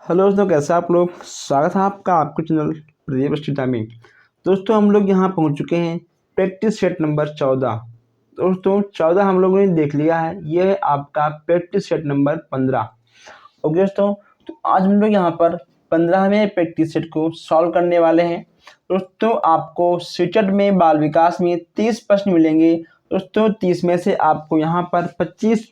Hello दोस्तों, कैसे आप लोग। स्वागत है आपका आपके चैनल प्रदीप स्टीटा में। दोस्तों हम लोग यहाँ पहुँच चुके हैं प्रैक्टिस सेट नंबर 14। दोस्तों 14 हम लोगों ने देख लिया है, ये है आपका प्रैक्टिस सेट नंबर 15। ओके दोस्तों, तो आज हम लोग यहाँ पर 15वें प्रैक्टिस सेट को सॉल्व करने वाले हैं। दोस्तों आपको सीटेट में बाल विकास में 30 प्रश्न मिलेंगे। दोस्तों 30 में से आपको यहाँ पर 25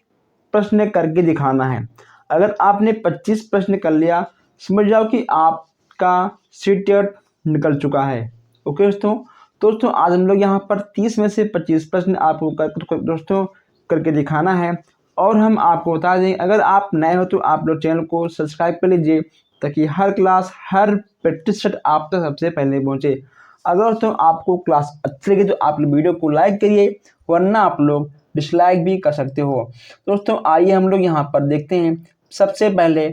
प्रश्न करके दिखाना है। अगर आपने 25 प्रश्न कर लिया, समझ जाओ कि आपका सीटेट निकल चुका है। ओके दोस्तों आज हम लोग यहाँ पर 30 में से 25 प्रश्न आपको दोस्तों करके दिखाना है। और हम आपको बता दें, अगर आप नए हो तो आप लोग चैनल को सब्सक्राइब कर लीजिए, ताकि हर क्लास हर प्रैक्टिस सेट आप तक सबसे पहले पहुँचे। अगर दोस्तों आपको क्लास अच्छी लगी तो आप लोग वीडियो को लाइक करिए, वरना आप लोग डिसलाइक भी कर सकते हो। दोस्तों आइए हम लोग यहाँ पर देखते हैं। सबसे पहले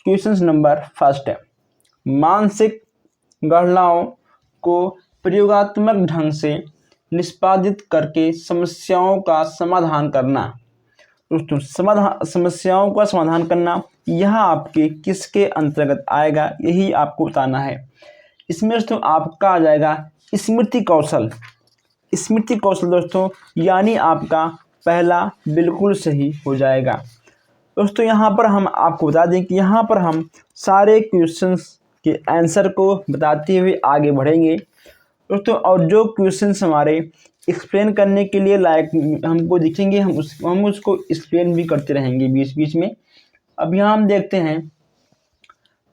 क्वेश्चन नंबर फर्स्ट है, मानसिक गणनाओं को प्रयोगात्मक ढंग से निष्पादित करके समस्याओं का समाधान करना। दोस्तों समस्याओं का समाधान करना, यह आपके किसके अंतर्गत आएगा, यही आपको बताना है। इसमें दोस्तों आपका आ जाएगा स्मृति कौशल। स्मृति कौशल दोस्तों यानी आपका पहला बिल्कुल सही हो जाएगा। दोस्तों यहाँ पर हम आपको बता दें कि यहाँ पर हम सारे क्वेश्चंस के आंसर को बताते हुए आगे बढ़ेंगे दोस्तों। और जो क्वेश्चंस हमारे एक्सप्लेन करने के लिए लायक हमको दिखेंगे, हम उसको एक्सप्लेन भी करते रहेंगे बीच बीच में। अब यहाँ हम देखते हैं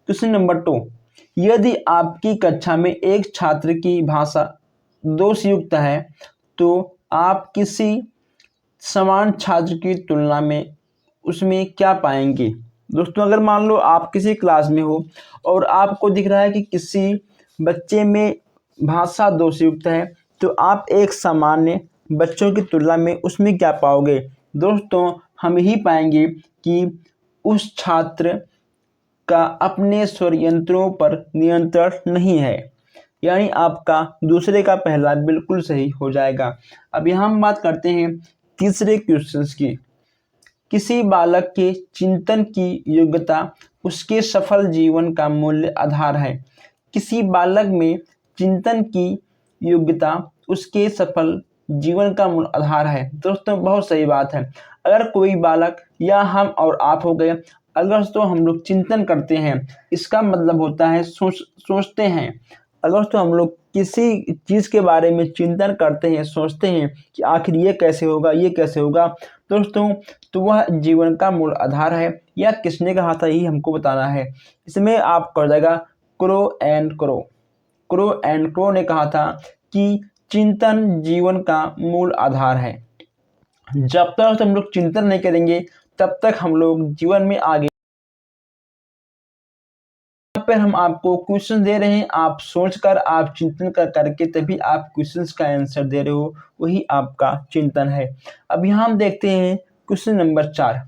क्वेश्चन नंबर 2। यदि आपकी कक्षा में एक छात्र की भाषा दोषयुक्त है तो आप किसी समान छात्र की तुलना में उसमें क्या पाएंगे। दोस्तों अगर मान लो आप किसी क्लास में हो और आपको दिख रहा है कि किसी बच्चे में भाषा दोषयुक्त है, तो आप एक सामान्य बच्चों की तुलना में उसमें क्या पाओगे। दोस्तों हम ही पाएंगे कि उस छात्र का अपने स्वर यंत्रों पर नियंत्रण नहीं है, यानी आपका दूसरे का पहला बिल्कुल सही हो जाएगा। अब यहाँ हम बात करते हैं तीसरे क्वेश्चन की। किसी बालक के चिंतन की योग्यता उसके सफल जीवन का मूल्य आधार है। किसी बालक में चिंतन की योग्यता उसके सफल जीवन का मूल आधार है। दोस्तों बहुत सही बात है। अगर कोई बालक या हम और आप हो गए, अगर तो हम लोग चिंतन करते हैं, इसका मतलब होता है सोचते हैं। अगर तो हम लोग किसी चीज़ के बारे में चिंतन करते हैं, सोचते हैं कि आखिर ये कैसे होगा, ये कैसे होगा दोस्तों, तो वह जीवन का मूल आधार है। या किसने कहा था, यही हमको बताना है। इसमें आप कर जाएगा crow and crow. Crow and crow ने कहा था कि चिंतन जीवन का मूल आधार है। जब तक हम लोग चिंतन नहीं करेंगे तब तक हम लोग जीवन में आगे। यहाँ पर हम आपको क्वेश्चन दे रहे हैं, आप सोचकर आप चिंतन करके तभी आप क्वेश्चंस का आंसर दे रहे हो, वही आपका चिंतन है। अब यहाँ हम देखते हैं क्वेश्चन नंबर 4।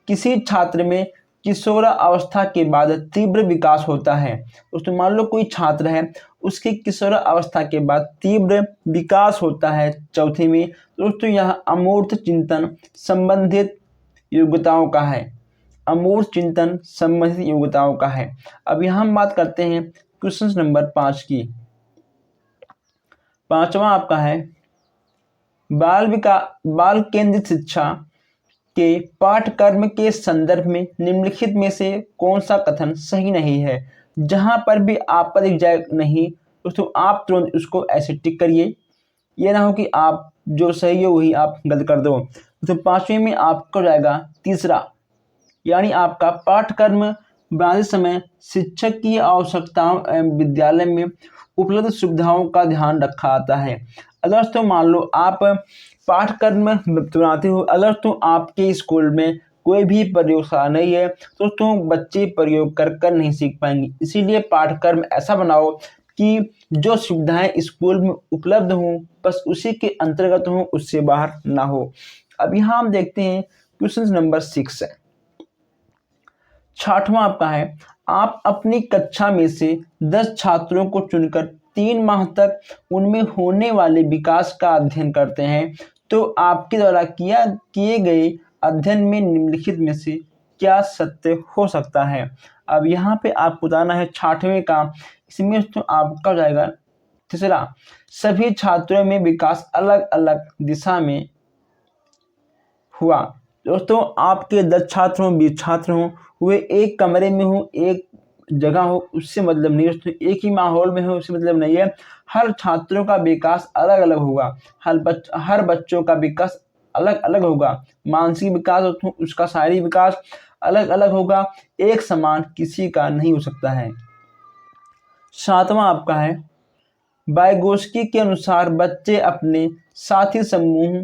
किसी छात्र में किशोरावस्था के बाद तीव्र विकास होता है। दोस्तों मान लो कोई छात्र है, उसके किशोरावस्था के बाद तीव्र विकास होता है चौथी में। दोस्तों यह अमूर्त चिंतन संबंधित योग्यताओं का है। अमूर्त चिंतन संबंधित योग्यताओं का है। अब यहाँ हम बात करते हैं क्वेश्चन नंबर 5 की। पांचवा आपका है बाल केंद्रित शिक्षा के पाठ्यक्रम के संदर्भ में निम्नलिखित में से कौन सा कथन सही नहीं है। जहां पर भी आपका दिख जाए नहीं, दोस्तों आप तुरंत उसको ऐसे टिक करिए। ये ना हो कि आप जो सही है वही आप गलत कर दो। तो 5वें में आपका जाएगा तीसरा, यानी आपका पाठ्यक्रम बनाते समय शिक्षक की आवश्यकताओं एवं विद्यालय में उपलब्ध सुविधाओं का ध्यान रखा जाता है। अगर तो मान लो आप पाठ्यक्रम बनाते हो, अगर तो आपके स्कूल में कोई भी प्रयोगशाला नहीं है तो बच्चे प्रयोग कर नहीं सीख पाएंगे। इसीलिए पाठ्यक्रम ऐसा बनाओ कि जो सुविधाएं स्कूल में उपलब्ध हों बस उसी के अंतर्गत हों, उससे बाहर ना हो। अब यहाँ हम देखते हैं क्वेश्चन नंबर 6 है। 6वां आपका है, आप अपनी कक्षा में से 10 छात्रों को चुनकर 3 माह तक उनमें होने वाले विकास का अध्ययन करते हैं, तो आपके द्वारा किए गए अध्ययन में निम्नलिखित में से क्या सत्य हो सकता है। अब यहाँ पे आपको बताना है 6वें का, इसमें तो आपका हो जाएगा तीसरा, सभी छात्रों में विकास अलग अलग दिशा में हुआ। दोस्तों आपके 10 छात्र हों, 20 छात्र हों, वे एक कमरे में हो, एक जगह हो, उससे मतलब नहीं दोस्तों, एक ही माहौल में हो उससे मतलब नहीं है। हर छात्रों का विकास अलग अलग होगा, हर बच्चों का विकास अलग अलग होगा, मानसिक विकास उसका शारीरिक विकास अलग अलग होगा, एक समान किसी का नहीं हो सकता है। 7वां आपका है, वाइगोस्की के अनुसार बच्चे अपने साथी समूह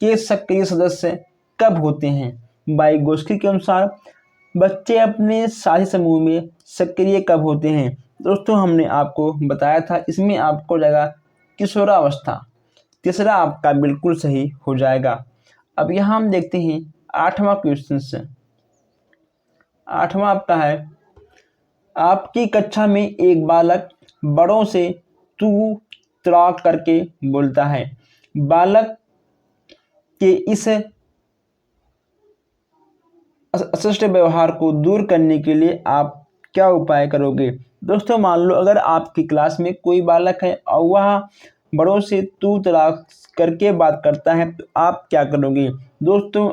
के सक्रिय सदस्य कब होते हैं। वाइगोस्की के अनुसार बच्चे अपने साथी समूह में सक्रिय कब होते हैं। दोस्तों हमने आपको बताया था, इसमें आपको जाएगा किशोरावस्था, तीसरा आपका बिल्कुल सही हो जाएगा। अब यहाँ हम देखते हैं 8वां क्वेश्चन से। 8वां आपका है, आपकी कक्षा में एक बालक बड़ों से तू तड़ा करके बोलता है। बालक के इस अशिष्ट व्यवहार को दूर करने के लिए आप क्या उपाय करोगे। दोस्तों मान लो अगर आपकी क्लास में कोई बालक है और वह बड़ों से तू तड़ा करके बात करता है तो आप क्या करोगे। दोस्तों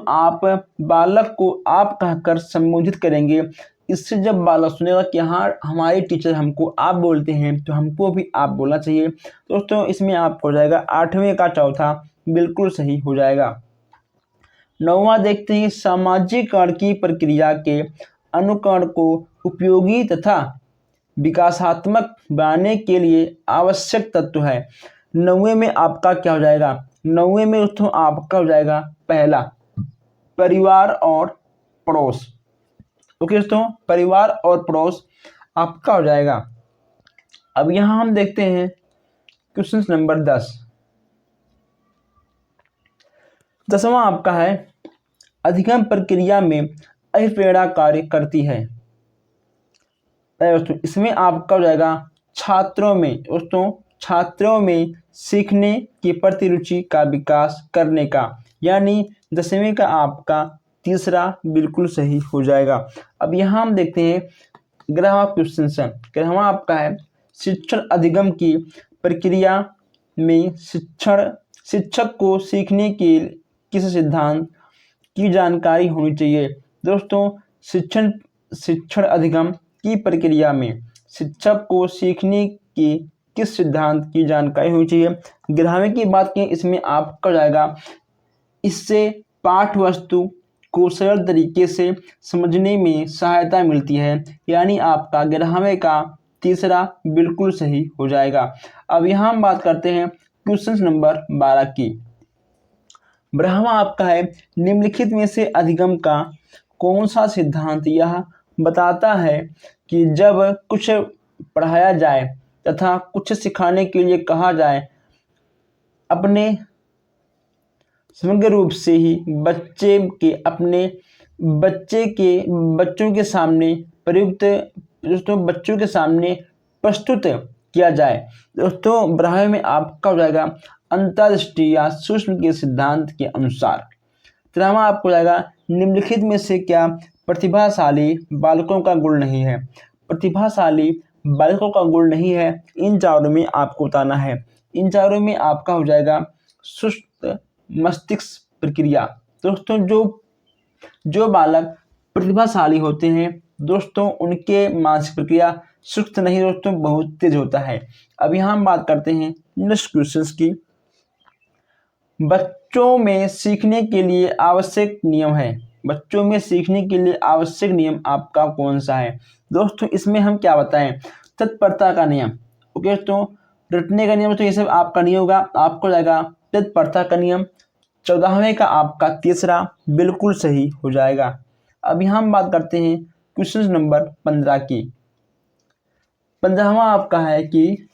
आप बालक को आप कहकर संबोधित करेंगे। इससे जब बालक सुनेगा कि हाँ हमारे टीचर हमको आप बोलते हैं तो हमको भी आप बोलना चाहिए। दोस्तों इसमें आपको हो जाएगा 8वें का चौथा बिल्कुल सही हो जाएगा। 9वां देखते हैं, सामाजिकरण की प्रक्रिया के अनुकरण को उपयोगी तथा विकासात्मक बनाने के लिए आवश्यक तत्व है। 9वें में आपका क्या हो जाएगा। 9वें में दोस्तों आपका हो जाएगा पहला, परिवार और पड़ोस। ओके दोस्तों, परिवार और पड़ोस आपका हो जाएगा। अब यहाँ हम देखते हैं क्वेश्चन नंबर 10। 10वां आपका है, अधिगम प्रक्रिया में अभिप्रेरणा कार्य करती है। दोस्तों इसमें आपका हो जाएगा छात्रों में सीखने की प्रति रुचि का विकास करने का, यानी 10वें का आपका तीसरा बिल्कुल सही हो जाएगा। अब यहाँ हम देखते हैं 11वां क्वेश्चन से। 11वां आपका है, शिक्षण अधिगम की प्रक्रिया में शिक्षक को सीखने के किस सिद्धांत की जानकारी होनी चाहिए। दोस्तों शिक्षण अधिगम की प्रक्रिया में शिक्षक को सीखने की किस सिद्धांत की जानकारी होनी चाहिए। 11वें की बात करें, इसमें आपका जाएगा, इससे पाठ वस्तु को सरल तरीके से समझने में सहायता मिलती है, यानी आपका 11वें का तीसरा बिल्कुल सही हो जाएगा। अब यहाँ हम बात करते हैं क्वेश्चन नंबर 12 की। 12वां आपका है, निम्नलिखित में से अधिगम का कौन सा सिद्धांत यह बताता है कि जब कुछ पढ़ाया जाए तथा कुछ सिखाने के लिए कहा जाए, अपने समग्र रूप से ही बच्चों के सामने प्रस्तुत किया जाए। दोस्तों 12वें में आपका हो जाएगा अंतर्दृष्टि या सूक्ष्म के सिद्धांत के अनुसार। 13वां आपको जाएगा, निम्नलिखित में से क्या प्रतिभाशाली बालकों का गुण नहीं है। प्रतिभाशाली बालकों का गुण नहीं है, इन चारों में आपको बताना है। इन चारों में आपका हो जाएगा सुस्त मस्तिष्क प्रक्रिया। दोस्तों जो बालक प्रतिभाशाली होते हैं दोस्तों, उनके मानसिक प्रक्रिया सुस्त नहीं दोस्तों, बहुत तेज होता है। अब यहाँ हम बात करते हैं नेक्स्ट क्वेश्चंस की। बच्चों में सीखने के लिए आवश्यक नियम है। बच्चों में सीखने के लिए आवश्यक नियम आपका कौन सा है। दोस्तों इसमें हम क्या बताएं, तत्परता का नियम। ओके दोस्तों, रटने का नियम तो ये सब आपका नहीं होगा, आपको जाएगा तत्परता का नियम। 14वें का आपका तीसरा बिल्कुल सही हो जाएगा। अब यहाँ हम बात करते हैं क्वेश्चन नंबर 15 की। 15वां आपका है कि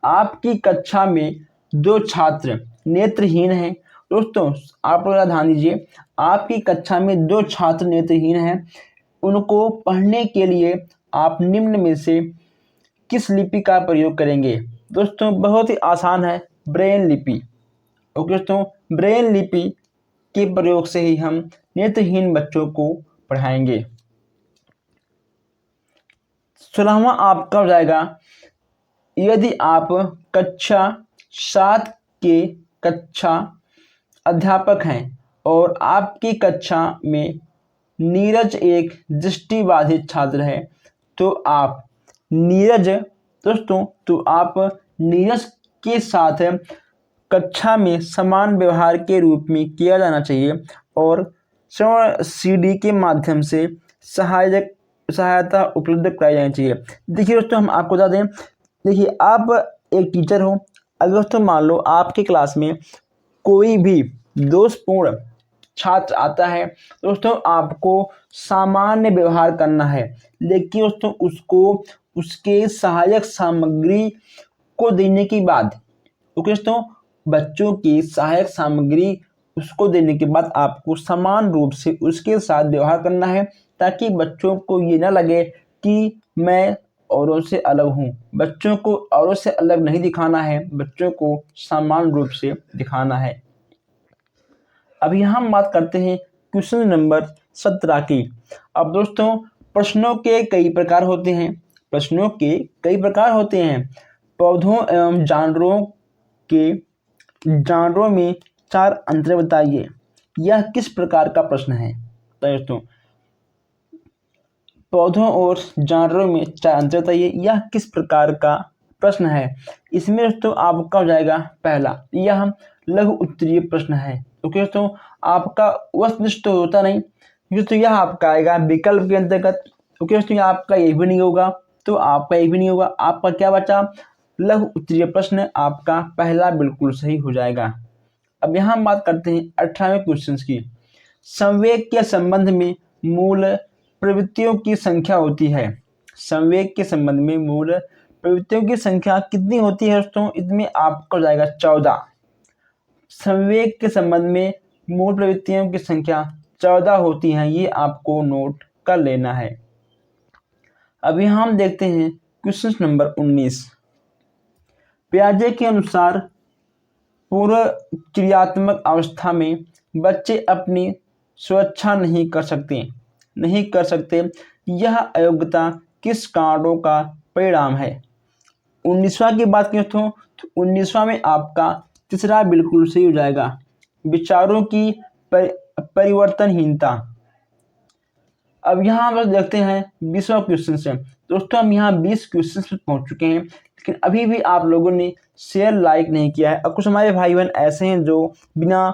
आपकी कक्षा में 2 छात्र नेत्रहीन हैं। दोस्तों आप लोग ध्यान दीजिए, आपकी कक्षा में 2 छात्र नेत्रहीन हैं, उनको पढ़ने के लिए आप निम्न में से किस लिपि का प्रयोग करेंगे। दोस्तों बहुत ही आसान है, ब्रेल लिपि। ओके दोस्तों, ब्रेल लिपि के प्रयोग से ही हम नेत्रहीन बच्चों को पढ़ाएंगे। 16वां आपका हो जाएगा, यदि आप कक्षा 7 के कक्षा अध्यापक हैं और आपकी कक्षा में नीरज एक दृष्टिबाधित छात्र है तो आप नीरज के साथ कक्षा में समान व्यवहार के रूप में किया जाना चाहिए और श्रवण सीडी के माध्यम से सहायता उपलब्ध कराई जानी चाहिए। देखिए दोस्तों, हम आपको बता दें, देखिए आप एक टीचर हो, अगर दोस्तों मान लो आपकी क्लास में कोई भी दोषपूर्ण छात्र आता है, दोस्तों आपको सामान्य व्यवहार करना है, लेकिन दोस्तों उसको उसके सहायक सामग्री को देने के बाद, दोस्तों बच्चों की सहायक सामग्री उसको देने के बाद आपको समान रूप से उसके साथ व्यवहार करना है, ताकि बच्चों को ये ना लगे कि मैं औरों से अलग हूँ। बच्चों को औरों से अलग नहीं दिखाना है, बच्चों को समान रूप से दिखाना है। अब यहाँ हम बात करते हैं क्वेश्चन नंबर 17 की। अब दोस्तों प्रश्नों के कई प्रकार होते हैं। पौधों एवं जानवरों में 4 अंतर बताइए। यह किस प्रकार का प्रश्न है? दोस्तों पौधों और जानवरों में 4 अंतर बताइए, यह किस प्रकार का प्रश्न है। इसमें दोस्तों आपका हो जाएगा पहला, यह लघु उत्तरीय प्रश्न है। ओके दोस्तों, आपका वस्तुनिष्ठ तो होता नहीं, दोस्तों यह आपका आएगा विकल्प के अंतर्गत। ओके दोस्तों, आपका ये भी नहीं होगा, तो आपका ये भी नहीं होगा। आपका क्या बचा? लघु उत्तरीय प्रश्न आपका पहला बिल्कुल सही हो जाएगा। अब यहाँ हम बात करते हैं 18वें क्वेश्चन की। संवेग के संबंध में मूल प्रवृत्तियों की संख्या होती है। संवेग के संबंध में मूल प्रवृत्तियों की संख्या कितनी होती है दोस्तों? इसमें आपको हो जाएगा 14। संवेग के संबंध में मूल प्रवृत्तियों की संख्या 14 होती है, ये आपको नोट कर लेना है। अभी हम देखते हैं क्वेश्चन नंबर 19। पियाजे के अनुसार पूर्व क्रियात्मक अवस्था में बच्चे अपनी सुरक्षा नहीं कर सकते। यह अयोग्यता किस कारणों का परिणाम है? 19वां की बात करें तो 19वां में आपका तीसरा बिल्कुल सही हो जाएगा, विचारों की परिवर्तनहीनता। अब यहाँ हम देखते हैं 20वां क्वेश्चन से। दोस्तों हम यहाँ 20 क्वेश्चन पे पहुँच चुके हैं, लेकिन अभी भी आप लोगों ने शेयर लाइक नहीं किया है, और कुछ हमारे भाई बहन ऐसे हैं जो बिना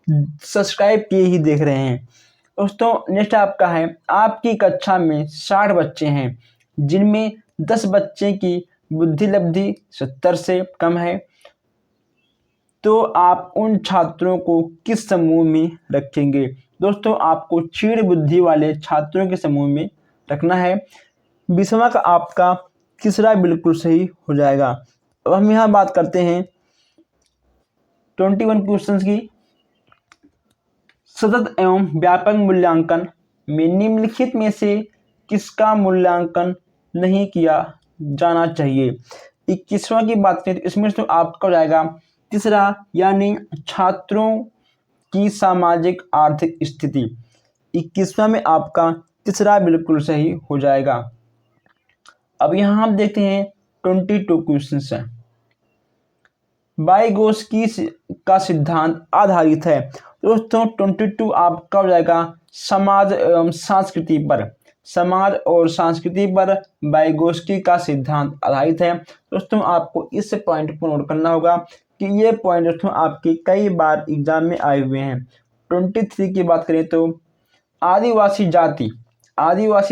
सब्सक्राइब किए ही देख रहे हैं। दोस्तों नेक्स्ट आपका है, आपकी कक्षा में 60 बच्चे हैं जिनमें 10 बच्चे की बुद्धि लब्धि 70 से कम है, तो आप उन छात्रों को किस समूह में रखेंगे? दोस्तों आपको क्षीण बुद्धि वाले छात्रों के समूह में रखना है। 20वां का आपका तीसरा बिल्कुल सही हो जाएगा। अब हम यहाँ बात करते हैं 21 क्वेश्चन की। सतत एवं व्यापक मूल्यांकन में निम्नलिखित में से किसका मूल्यांकन नहीं किया जाना चाहिए? 21वां की बात करें तो इसमें तो आपका हो जाएगा तीसरा, यानी छात्रों की सामाजिक आर्थिक स्थिति। 21वां में आपका तीसरा बिल्कुल सही हो जाएगा। अब यहाँ हम देखते हैं 22 क्वेश्चन है। वाइगोत्स्की का सिद्धांत आधारित है। दोस्तों 22 आपका हो जाएगा समाज एवं संस्कृति पर। समाज और संस्कृति पर वाइगोत्स्की का सिद्धांत आधारित है। दोस्तों आपको इस पॉइंट को नोट करना होगा कि ये पॉइंट दोस्तों आपके कई बार एग्जाम में आए हुए हैं। 23 की बात करें तो आदिवासी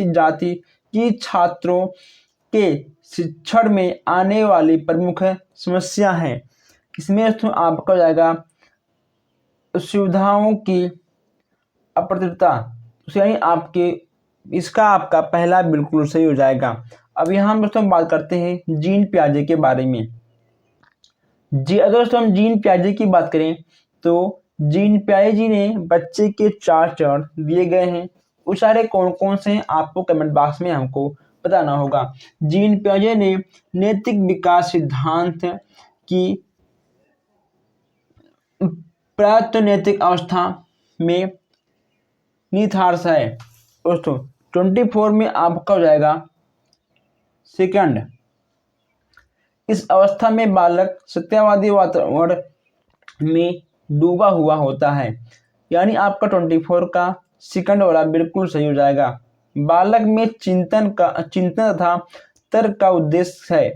जाति की छात्रों के शिक्षण में आने वाली प्रमुख समस्या है। इसमें दोस्तों आपका हो जाएगा सुविधाओं की अप्रतिबद्धता, यानी आपके इसका आपका पहला बिल्कुल सही हो जाएगा। अब यहाँ हम दोस्तों बात करते हैं जीन पियाजे के बारे में। अगर दोस्तों हम जीन पियाजे की बात करें तो जीन पियाजे जी ने बच्चे के 4 चरण दिए गए हैं। वो सारे कौन कौन से हैं आपको कमेंट बॉक्स में हमको बताना होगा। जीन पियाजे ने नैतिक विकास सिद्धांत की प्रायोतनैतिक अवस्था में निहितार्थ है। दोस्तों 24 में आपका हो जाएगा सेकंड। इस अवस्था में बालक सत्यवादी वातावरण में डूबा हुआ होता है, यानी आपका 24 का सेकंड वाला बिल्कुल सही हो जाएगा। बालक में चिंतन तथा तर्क का उद्देश्य है।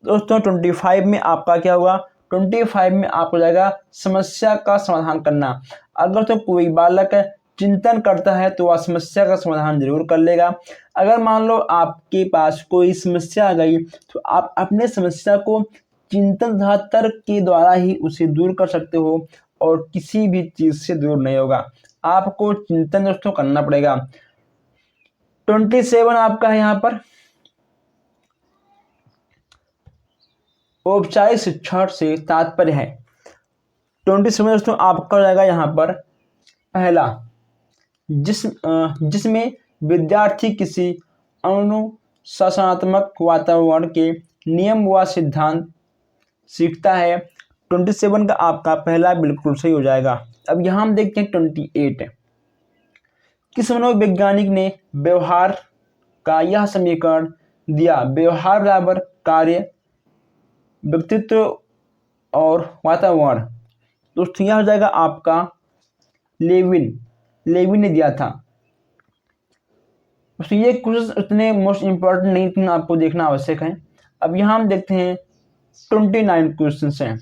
दोस्तों 25 में आपका क्या हुआ, 25 में आपको जाएगा समस्या का समाधान करना। अगर तो कोई बालक चिंतन करता है तो वह समस्या का समाधान जरूर कर लेगा। अगर मान लो आपके पास कोई समस्या आ गई तो आप अपने समस्या को चिंतन तथा तर्क के द्वारा ही उसे दूर कर सकते हो और किसी भी चीज से दूर नहीं होगा। आपको चिंतन दोस्तों करना पड़ेगा। 27 आपका है यहाँ पर औपचारिक शिक्षा से तात्पर्य है। 27 दोस्तों आपका हो जाएगा यहाँ पर पहला, जिसमें विद्यार्थी किसी अनुशासनात्मक वातावरण के नियम व सिद्धांत सीखता है। 27 का आपका पहला बिल्कुल सही हो जाएगा। अब यहाँ हम देखते हैं 28। किस मनोवैज्ञानिक ने व्यवहार का यह समीकरण दिया? व्यवहार बराबर कार्य, व्यक्तित्व और वातावरण। दोस्तों यह हो जाएगा आपका लेविन ने दिया था। दोस्तों ये क्वेश्चन उतने मोस्ट इंपॉर्टेंट नहीं, लेकिन आपको देखना आवश्यक है। अब यहाँ हम देखते हैं 29 क्वेश्चन हैं।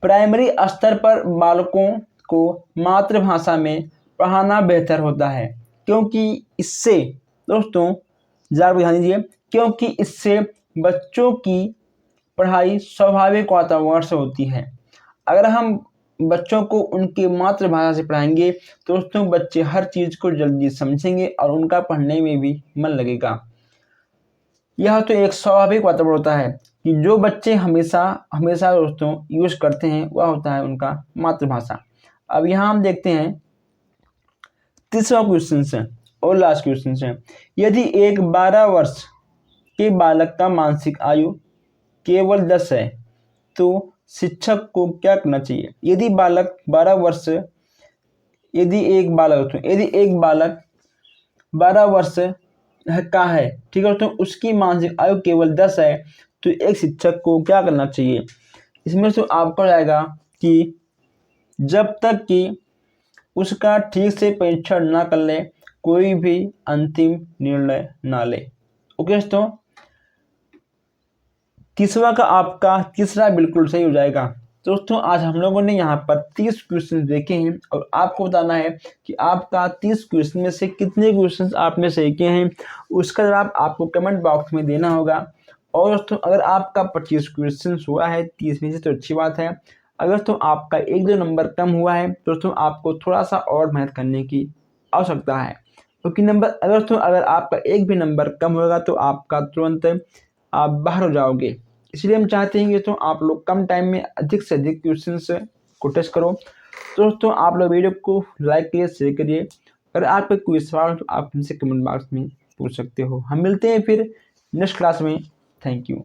प्राइमरी स्तर पर बालकों को मातृभाषा में पढ़ाना बेहतर होता है, क्योंकि इससे दोस्तों ज़रा ध्यान दीजिए, क्योंकि इससे बच्चों की पढ़ाई स्वाभाविक वातावरण से होती है। अगर हम बच्चों को उनके मातृभाषा से पढ़ाएंगे तो दोस्तों बच्चे हर चीज़ को जल्दी समझेंगे और उनका पढ़ने में भी मन लगेगा। यह तो एक स्वाभाविक वातावरण होता है कि जो बच्चे हमेशा दोस्तों यूज़ करते हैं वह होता है उनका मातृभाषा। अब यहाँ हम देखते हैं तीसरा क्वेश्चन है और लास्ट क्वेश्चन है। यदि एक 12 वर्ष के बालक का मानसिक आयु केवल 10 है तो शिक्षक को क्या करना चाहिए? यदि बालक 12 वर्ष यदि एक बालक 12 वर्ष का है, ठीक है दोस्तों, उसकी मानसिक आयु केवल 10 है तो एक शिक्षक को क्या करना चाहिए? इसमें से आपको जाएगा कि जब तक कि उसका ठीक से परीक्षण ना कर ले कोई भी अंतिम निर्णय ना ले। ओके दोस्तों, तीसरा का आपका तीसरा बिल्कुल सही हो जाएगा। दोस्तों आज हम लोगों ने यहाँ पर 30 क्वेश्चन देखे हैं और आपको बताना है कि आपका 30 क्वेश्चन में से कितने क्वेश्चन आपने सही किए हैं, उसका जवाब आपको कमेंट बॉक्स में देना होगा। और दोस्तों अगर आपका 25 क्वेश्चन हुआ है 30 में से तो अच्छी बात है। अगर तो आपका 1-2 नंबर कम हुआ है दोस्तों आपको थोड़ा सा और मेहनत करने की आवश्यकता है, क्योंकि अगर आपका एक भी नंबर कम होगा तो आपका तुरंत आप बाहर हो जाओगे। इसलिए हम चाहते हैं कि तो आप लोग कम टाइम में अधिक से अधिक क्वेश्चंस को टेस्ट करो। दोस्तों आप लोग वीडियो को लाइक करिए, शेयर करिए। अगर आपके कोई सवाल हो तो आप हमसे कमेंट बॉक्स में पूछ सकते हो। हम मिलते हैं फिर नेक्स्ट क्लास में। Thank you.